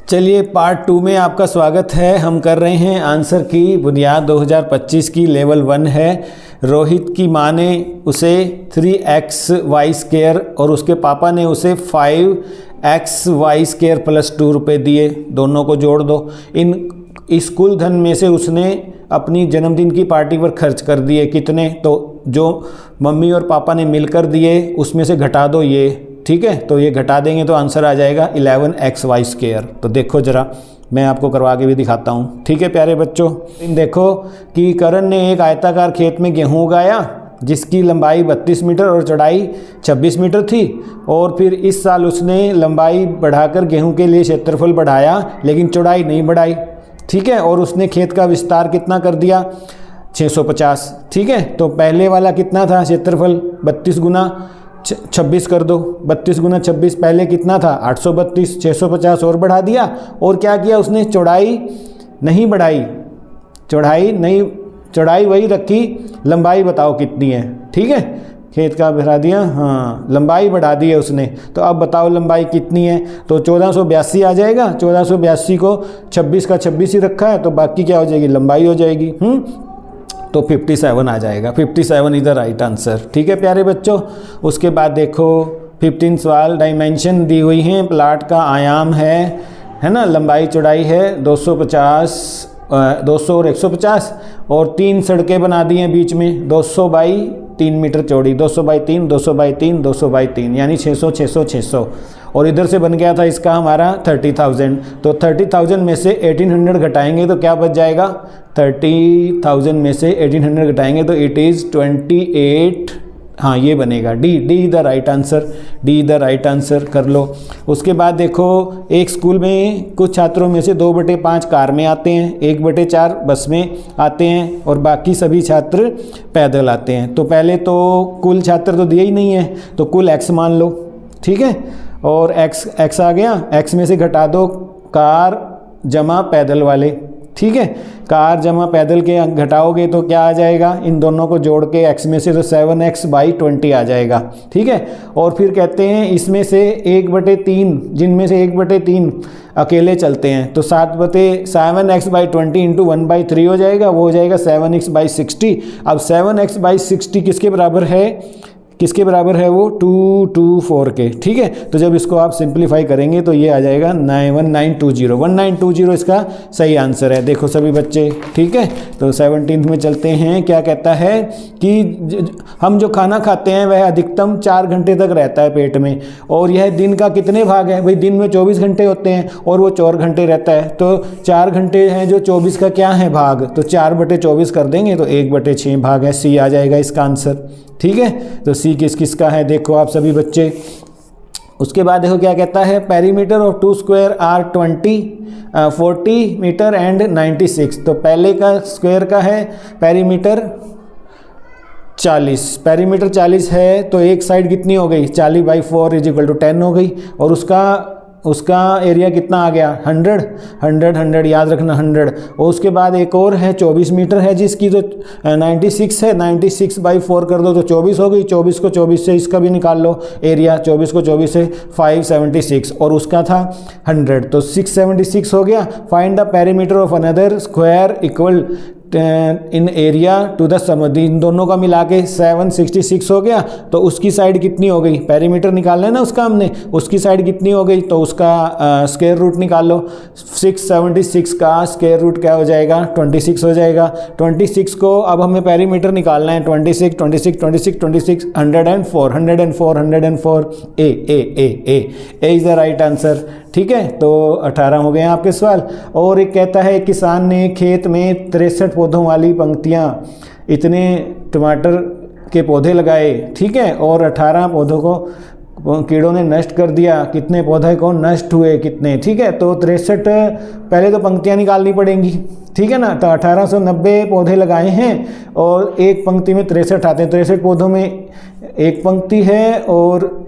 चलिए पार्ट 2 में आपका स्वागत है। हम कर रहे हैं आंसर की बुनियाद 2025 की लेवल 1 है। रोहित की माँ ने उसे 3xy² और उसके पापा ने उसे 5xy² प्लस 2 रुपये दिए। दोनों को जोड़ दो। इस कुल धन में से उसने अपनी जन्मदिन की पार्टी पर खर्च कर दिए कितने, तो जो मम्मी और पापा ने मिलकर दिए उसमें से घटा दो ये, ठीक है। तो ये घटा देंगे तो आंसर आ जाएगा 11xy²। तो देखो ज़रा, मैं आपको करवा के भी दिखाता हूँ, ठीक है प्यारे बच्चों। देखो कि करण ने एक आयताकार खेत में गेहूँ उगाया जिसकी लंबाई 32 मीटर और चौड़ाई 26 मीटर थी, और फिर इस साल उसने लंबाई बढ़ाकर गेहूँ के लिए क्षेत्रफल बढ़ाया लेकिन चौड़ाई नहीं बढ़ाई, ठीक है। और उसने खेत का विस्तार कितना कर दिया, 650, ठीक है। तो पहले वाला कितना था क्षेत्रफल, 32 गुना 26 कर दो, 32 गुना 26 पहले कितना था 832, 650 और बढ़ा दिया। और क्या किया उसने, चौड़ाई नहीं बढ़ाई, चौड़ाई वही रखी, लंबाई बताओ कितनी है, ठीक है। खेत का बढ़ा दिया, हाँ लंबाई बढ़ा दी है उसने। तो अब बताओ लंबाई कितनी है, तो 1482 आ जाएगा। 1482 को 26 का 26 ही रखा है तो बाकी क्या हो जाएगी, लंबाई हो जाएगी। तो 57 आ जाएगा। 57 इज द राइट आंसर, ठीक है प्यारे बच्चों। उसके बाद देखो 15 सवाल, डायमेंशन दी हुई हैं, प्लाट का आयाम है ना, लंबाई चौड़ाई है 250, 200 और 150, और 3 सड़कें बना दी हैं बीच में, 200 बाई 3 मीटर चौड़ी, 200 बाई 3, 200 बाई 3, 200 बाई 3, यानी 600, 600, 600। और इधर से बन गया था इसका हमारा 30,000। तो 30,000 में से 1800 घटाएंगे तो क्या बच जाएगा, 30,000 में से 1800 घटाएंगे तो इट इज़ 28, हाँ ये बनेगा D the right answer, D the right answer कर लो। उसके बाद देखो एक स्कूल में कुछ छात्रों में से 2/5 कार में आते हैं, 1/4 बस में आते हैं और बाकी सभी छात्र पैदल आते हैं। तो पहले तो कुल छात्र तो दिए ही नहीं है, तो कुल x मान लो, ठीक है। और x आ गया, x में से घटा दो कार जमा पैदल वाले, ठीक है। कार जमा पैदल के घटाओगे तो क्या आ जाएगा, इन दोनों को जोड़ के x में से तो 7x/20 आ जाएगा, ठीक है। और फिर कहते हैं इसमें से 1/3, जिनमें से 1/3 अकेले चलते हैं, तो 7x/20 इंटू 1/3 हो जाएगा, वो हो जाएगा 7x/60। अब 7x/60 किसके बराबर है वो 224 के, ठीक है। तो जब इसको आप सिंप्लीफाई करेंगे तो ये आ जाएगा 1920 इसका सही आंसर है। देखो सभी बच्चे, ठीक है। तो 17th में चलते हैं। क्या कहता है कि हम जो खाना खाते हैं वह अधिकतम 4 घंटे तक रहता है पेट में, और यह दिन का कितने भाग है, भाई दिन में 24 घंटे होते हैं और वो 4 घंटे रहता है, तो 4 घंटे हैं जो 24 का क्या है भाग, तो 4/24 कर देंगे तो 1/6 भाग है, सी आ जाएगा इसका आंसर, ठीक है। तो सी किसका है, देखो आप सभी बच्चे। उसके बाद देखो क्या कहता है, perimeter of 2 square R 40 metre and 96। तो पहले का स्क्वायर का है पेरीमीटर 40, पेरीमीटर 40 है, तो एक साइड कितनी हो गई 40/4 = 10 हो गई, और उसका एरिया कितना आ गया 100 याद रखना 100। और उसके बाद एक और है 24 मीटर है जिसकी तो 96 है, 96/4 कर दो तो 24 हो गई, 24 को 24 से इसका भी निकाल लो एरिया, 24 को 24 से 576, और उसका था 100, तो 676 हो गया। Find the perimeter of another square equal in area to the sum, इन दोनों का मिला के 766 हो गया। तो उसकी साइड कितनी हो गई, पेरीमीटर निकालना है ना उसका हमने, उसकी साइड कितनी हो गई, तो उसका स्क्वायर रूट निकाल लो। 676 का स्क्वायर रूट क्या हो जाएगा 26 हो जाएगा। 26 को अब हमें पेरीमीटर निकालना है, 26 104 ए इज द राइट आंसर, ठीक है। तो 18 हो गए हैं आपके सवाल। और एक कहता है किसान ने खेत में 63 पौधों वाली पंक्तियां इतने टमाटर के पौधे लगाए, ठीक है, और 18 पौधों को कीड़ों ने नष्ट कर दिया, कितने पौधे को नष्ट हुए कितने, ठीक है। तो 63, पहले तो पंक्तियां निकालनी पड़ेंगी, ठीक है ना। तो 1890 पौधे लगाए हैं और एक पंक्ति में 63 आते हैं, 63 पौधों में एक पंक्ति है, और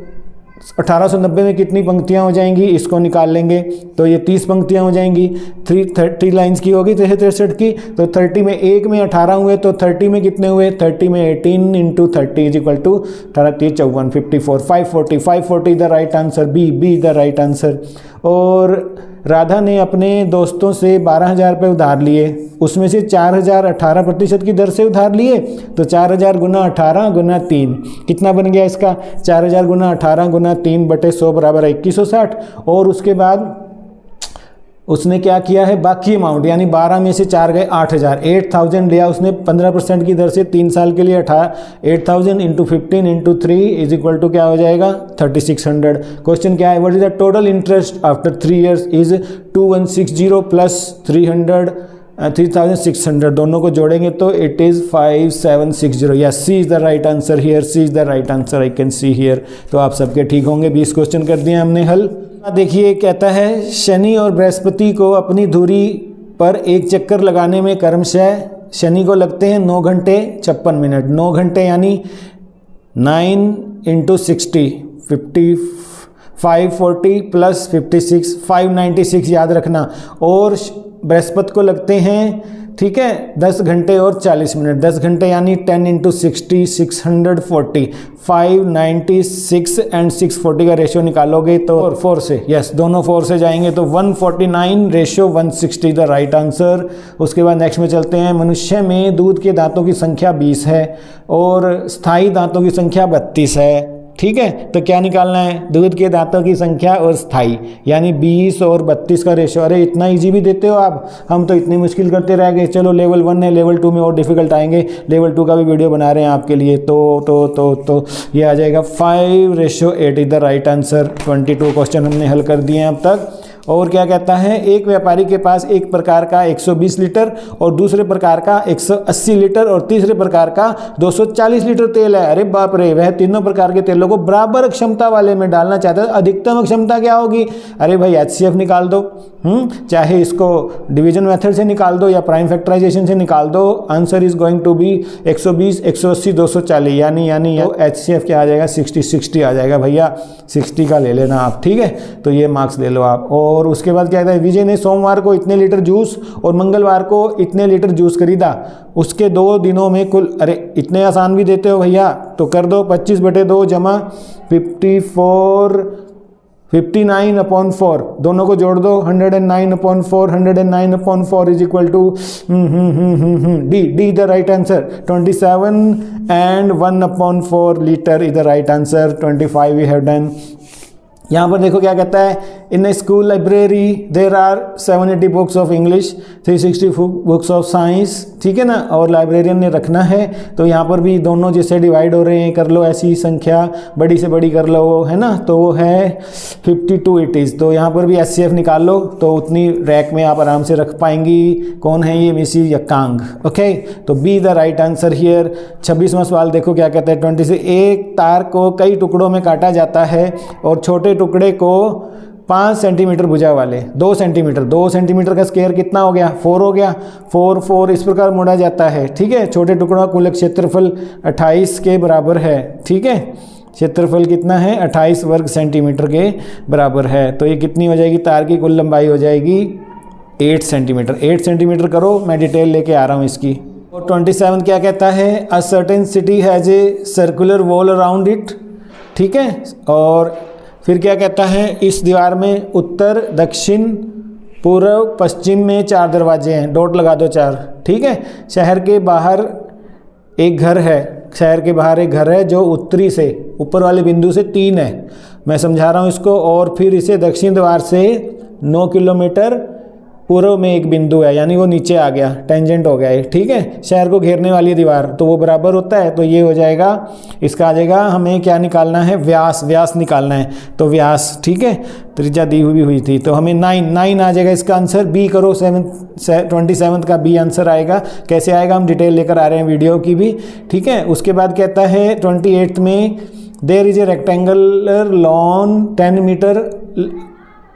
1890 में कितनी पंक्तियां हो जाएंगी, इसको निकाल लेंगे तो ये 30 पंक्तियां हो जाएंगी। 30 लाइंस की होगी 63 की, तो 30 में एक में 18 हुए, तो 30 में कितने हुए, 30 में 18 into 30 = 18 3 54 54 540 the right answer, B the right answer. और राधा ने अपने दोस्तों से 12,000 रुपये उधार लिए, उसमें से 4,000 18% की दर से उधार लिए, तो 4,000 गुना 18 गुना 3 कितना बन गया इसका, 4,000 गुना 18 गुना 3 बटे 100 बराबर 2160। और उसके बाद उसने क्या किया है, बाकी अमाउंट यानी 12 में से 4 गए 8,000, 8,000 लिया उसने 15% की दर से 3 साल के लिए 8,000 into 15 into 3 is equal to क्या हो जाएगा 3600। क्वेश्चन क्या है, what is the total interest after 3 years is 2160 plus 3600, दोनों को जोड़ेंगे तो it is 5760। Yes, C is the right answer here, C is the right answer, I can see here. तो आप सबके ठीक होंगे। 20 क्वेश्चन कर दिए हमने हल। देखिए कहता है शनि और बृहस्पति को अपनी धुरी पर एक चक्कर लगाने में क्रमशः शनि को लगते हैं 9 घंटे 56 मिनट। 9 घंटे यानी 9 इंटू 60 540 प्लस 56 596 याद रखना। और बृहस्पति को लगते हैं, ठीक है, 10 घंटे और 40 मिनट। 10 घंटे यानी 10 इंटू 60 640 596 एंड 640 का रेशियो निकालोगे तो 4 से, यस दोनों 4 से जाएंगे तो 149 रेशियो 160 द राइट आंसर। उसके बाद नेक्स्ट में चलते हैं। मनुष्य में दूध के दांतों की संख्या 20 है और स्थायी दांतों की संख्या 32 है, ठीक है। तो क्या निकालना है, दूध के दांतों की संख्या और स्थाई, यानी 20 और 32 का रेशियो। अरे इतना इजी भी देते हो आप, हम तो इतनी मुश्किल करते रह गए। चलो लेवल 1 है, लेवल 2 में और डिफिकल्ट आएंगे, लेवल 2 का भी वीडियो बना रहे हैं आपके लिए। तो ये आ जाएगा 5:8 is the right answer. 22 question हमने हल कर दिए हैं अब तक। और क्या कहता है, एक व्यापारी के पास एक प्रकार का 120 लीटर और दूसरे प्रकार का 180 लीटर और तीसरे प्रकार का 240 लीटर तेल है। अरे बाप रे, वह तीनों प्रकार के तेलों को बराबर क्षमता वाले में डालना चाहता है। अधिकतम क्षमता क्या होगी, अरे भाई HCF निकाल दो, चाहे इसको डिवीजन मेथड से निकाल दो या प्राइम फैक्टराइजेशन से निकाल दो। Answer is going to be 120 180 240 यानी HCF क्या आ जाएगा 60 आ जाएगा भैया, 60 का ले लेना आप, ठीक है। तो ये मार्क्स ले लो आप। और उसके बाद क्या कहता है, विजय ने सोमवार को इतने लीटर जूस और मंगलवार को इतने लीटर जूस खरीदा, उसके 2 दिनों में कुल, अरे इतने आसान भी देते हो भैया, तो कर दो 25/2 जमा 59/4, दोनों को जोड़ दो 109/4, 109/4 is equal to D the right answer 27 and 1/4 litre is the right answer. 25 we have done. यहाँ पर देखो क्या कहता है, in a school library there are 780 books of English 360 books of science, ठीक है ना। और लाइब्रेरियन ने रखना है, तो यहाँ पर भी दोनों जैसे डिवाइड हो रहे हैं, कर लो ऐसी संख्या बड़ी से बड़ी कर लो, है ना। तो वो है 52 इट इज़। तो यहाँ पर भी HCF निकाल लो, तो उतनी रैक में आप आराम से रख पाएंगी। कौन है ये, मिसिस यकांग, ओके। तो B the right answer here. 26वां सवाल देखो क्या कहता है, 20 से एक तार को कई टुकड़ों में काटा जाता है और छोटे टुकड़े को 5 सेंटीमीटर भुजा वाले 2 सेंटीमीटर का स्क्वायर कितना हो गया, 4 हो गया। 4 इस प्रकार मोड़ा जाता है, ठीक है। छोटे टुकड़ों का कुल क्षेत्रफल 28 के बराबर है, ठीक है। क्षेत्रफल कितना है, 28 वर्ग सेंटीमीटर के बराबर है। तो ये कितनी हो जाएगी, तार की कुल लंबाई हो जाएगी 8 सेंटीमीटर। 8 सेंटीमीटर करो, मैं डिटेल लेके आ रहा हूँ इसकी। और 27 क्या कहता है, a certain city has a circular wall around it, ठीक है। और फिर क्या कहता है, इस दीवार में उत्तर दक्षिण पूर्व पश्चिम में 4 दरवाजे हैं, डॉट लगा दो 4, ठीक है। शहर के बाहर एक घर है, जो उत्तरी से ऊपर वाले बिंदु से 3 है, मैं समझा रहा हूँ इसको। और फिर इसे दक्षिण द्वार से 9 किलोमीटर पूर्व में एक बिंदु है, यानी वो नीचे आ गया, टेंजेंट हो गया है, ठीक है। शहर को घेरने वाली दीवार, तो वो बराबर होता है, तो ये हो जाएगा, इसका आ जाएगा, हमें क्या निकालना है, व्यास निकालना है। तो व्यास, ठीक है, त्रिज्या दी हुई थी, तो हमें 9 आ जाएगा इसका आंसर। बी करो, 27 का बी आंसर आएगा। कैसे आएगा, हम डिटेल लेकर आ रहे हैं वीडियो की भी, ठीक है। उसके बाद कहता है 28 में, there is a rectangular lawn 10 metre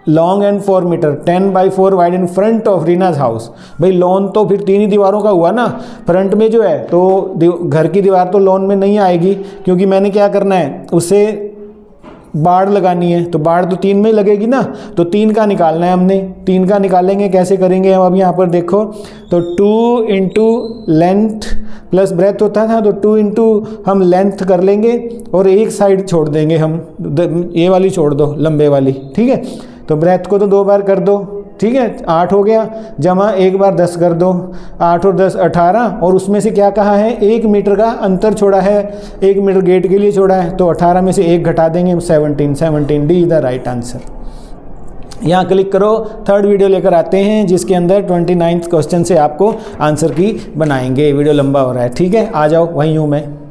long and 4 metre 10/4 wide in front of Reena's house. भाई लॉन तो फिर 3 ही दीवारों का हुआ ना, फ्रंट में जो है तो घर की दीवार तो लॉन में नहीं आएगी, क्योंकि मैंने क्या करना है, उसे बाड़ लगानी है, तो बाड़ तो 3 में लगेगी ना, तो 3 का निकालना है हमने। 3 का निकालेंगे, कैसे करेंगे हम, अब यहाँ पर देखो, तो 2 इंटू लेंथ प्लस ब्रेथ होता था, तो 2 इंटू हम लेंथ कर लेंगे और एक साइड छोड़ देंगे हम, ये वाली छोड़ दो, लंबे वाली, ठीक है। तो ब्रेथ को तो 2 बार कर दो, ठीक है, 8 हो गया, जमा एक बार 10 कर दो, 8 और 10 18, और उसमें से क्या कहा है 1 मीटर का अंतर छोड़ा है, 1 मीटर गेट के लिए छोड़ा है, तो 18 में से 1 घटा देंगे 17, 17 D is the right answer. यहाँ क्लिक करो, थर्ड वीडियो लेकर आते हैं जिसके अंदर 29th क्वेश्चन से आपको आंसर की बनाएंगे। वीडियो लंबा हो रहा है, ठीक है, आ जाओ, वहीं हूँ मैं।